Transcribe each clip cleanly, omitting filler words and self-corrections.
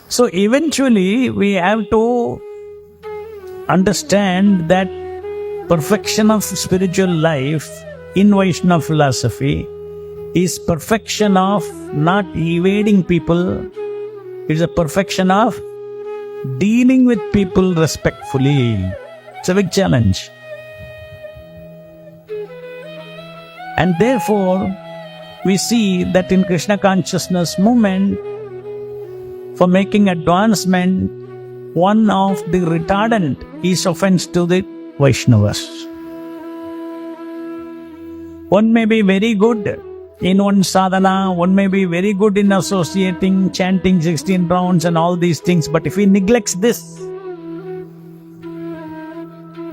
So eventually we have to understand that perfection of spiritual life in Vaishnava philosophy is perfection of not evading people. It's a perfection of dealing with people respectfully. It's a big challenge. And therefore, we see that in Krishna consciousness movement, for making advancement, one of the retardant is offense to the Vaishnavas. One may be very good in one sadhana, one may be very good in associating, chanting 16 rounds and all these things, but if he neglects this,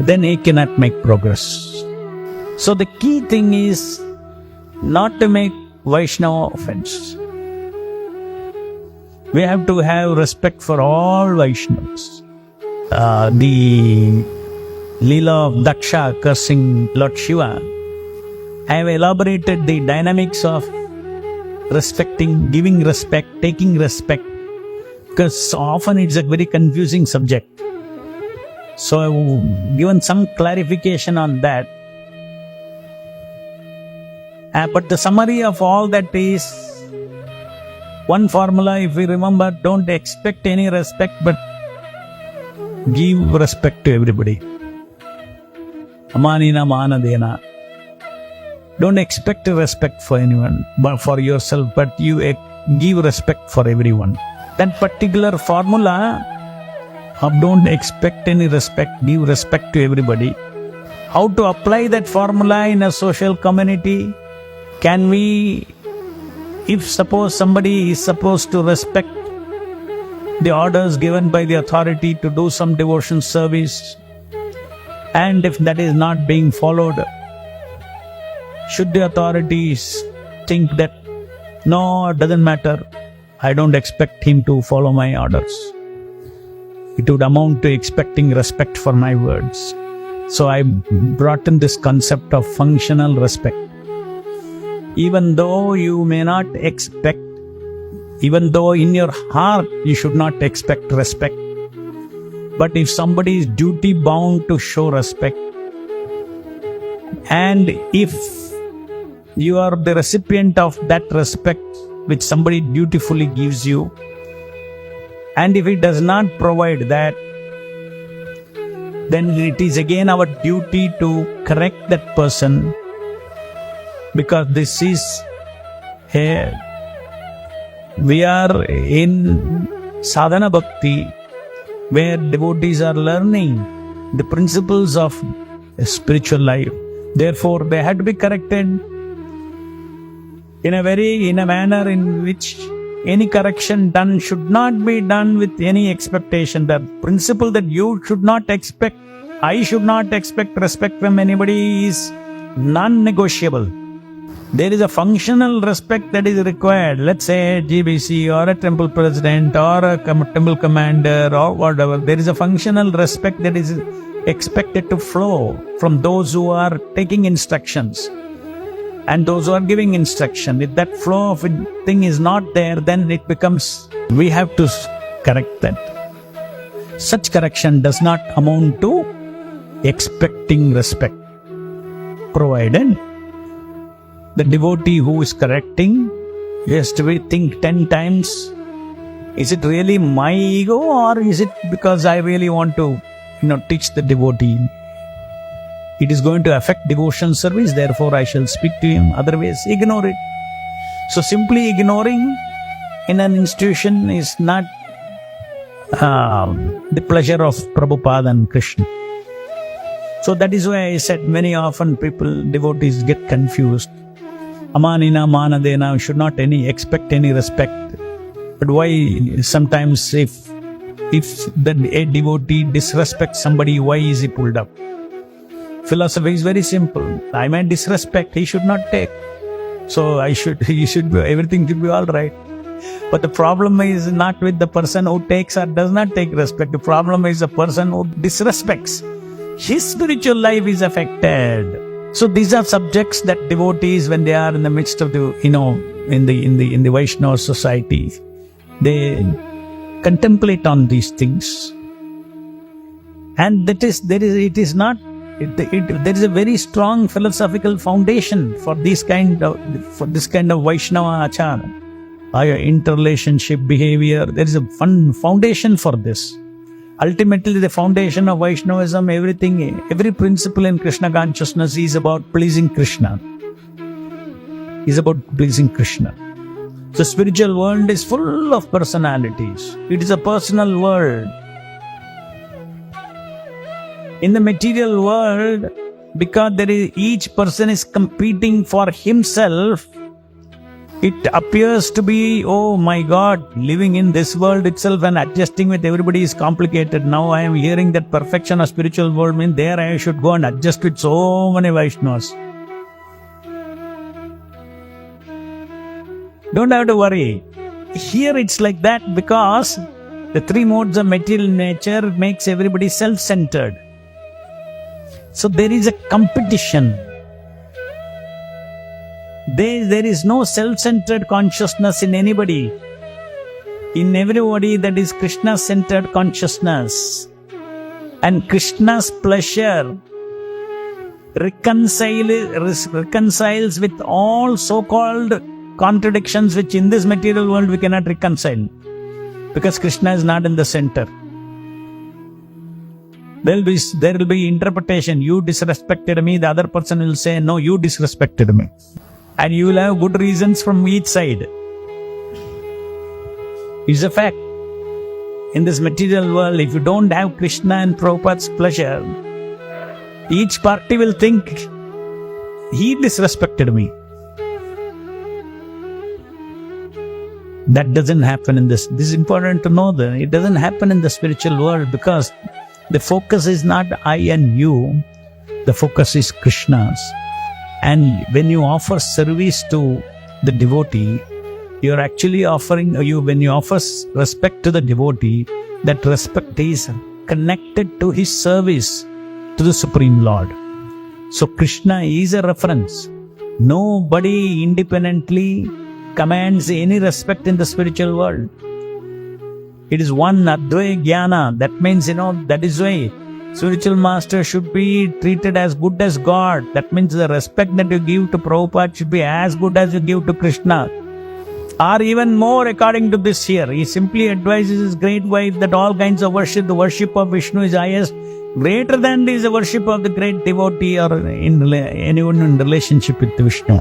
then he cannot make progress. So the key thing is not to make Vaishnava offense. We have to have respect for all Vaishnavas. The Leela of Daksha cursing Lord Shiva, I have elaborated the dynamics of respecting, giving respect, taking respect, because often it's a very confusing subject. So I have given some clarification on that. But the summary of all that is one formula, if we remember, don't expect any respect, but give respect to everybody. Amanina manadena. Don't expect respect for anyone, but for yourself, but you give respect for everyone. That particular formula of don't expect any respect, give respect to everybody. How to apply that formula in a social community? Can we, if suppose somebody is supposed to respect the orders given by the authority to do some devotion service, and if that is not being followed, should the authorities think that, no, it doesn't matter, I don't expect him to follow my orders? It would amount to expecting respect for my words. So I brought in this concept of functional respect. Even though you may not expect, even though in your heart you should not expect respect, but if somebody is duty bound to show respect, and if you are the recipient of that respect which somebody dutifully gives you, and if it does not provide that, then it is again our duty to correct that person, because this is here. We are in sadhana bhakti, where devotees are learning the principles of spiritual life. Therefore, they have to be corrected in a manner in which any correction done should not be done with any expectation. The principle that you should not expect, I should not expect respect from anybody is non-negotiable. There is a functional respect that is required. Let's say GBC or a temple president or a temple commander or whatever. There is a functional respect that is expected to flow from those who are taking instructions and those who are giving instruction. If that flow of a thing is not there, then it becomes, we have to correct that. Such correction does not amount to expecting respect, provided the devotee who is correcting has to think 10 times, is it really my ego, or is it because I really want to teach the devotee? It is going to affect devotion service, therefore I shall speak to him, otherwise ignore it. So simply ignoring in an institution is not the pleasure of Prabhupada and Krishna. So that is why I said many often devotees get confused. Amanina manadena, should not expect any respect. But why sometimes if a devotee disrespects somebody, why is he pulled up? Philosophy is very simple. I may disrespect, he should not take. So everything should be all right. But the problem is not with the person who takes or does not take respect. The problem is the person who disrespects. His spiritual life is affected. So these are subjects that devotees, when they are in the midst of the, in the Vaishnava society, they contemplate on these things. And there is a very strong philosophical foundation for this kind of Vaishnava achara, interrelationship behavior. There is a foundation for this. Ultimately, the foundation of Vaishnavism, every principle in Krishna consciousness is about pleasing Krishna. The spiritual world is full of personalities. It is a personal world. In the material world, because each person is competing for himself, it appears to be, oh my God, living in this world itself and adjusting with everybody is complicated. Now I am hearing that perfection of spiritual world means there I should go and adjust with so many Vaishnavas. Don't have to worry. Here it's like that because the three modes of material nature makes everybody self-centered. So there is a competition. There is no self-centered consciousness in anybody. In everybody, that is Krishna-centered consciousness. And Krishna's pleasure reconciles with all so-called contradictions which in this material world we cannot reconcile. Because Krishna is not in the center. There will be interpretation. You disrespected me, the other person will say, no, you disrespected me. And you will have good reasons from each side. It's a fact. In this material world, if you don't have Krishna and Prabhupada's pleasure, each party will think, he disrespected me. That doesn't happen in this. This is important to know that it doesn't happen in the spiritual world because the focus is not I and you. The focus is Krishna's. And when you offer service to the devotee, you're actually when you offer respect to the devotee, that respect is connected to his service to the Supreme Lord. So Krishna is a reference. Nobody independently commands any respect in the spiritual world. It is one Advaya Jnana. That means, that is why spiritual master should be treated as good as God. That means the respect that you give to Prabhupada should be as good as you give to Krishna. Or even more according to this here. He simply advises his great wife that all kinds of worship, the worship of Vishnu is highest. Greater than is the worship of the great devotee or anyone in relationship with Vishnu.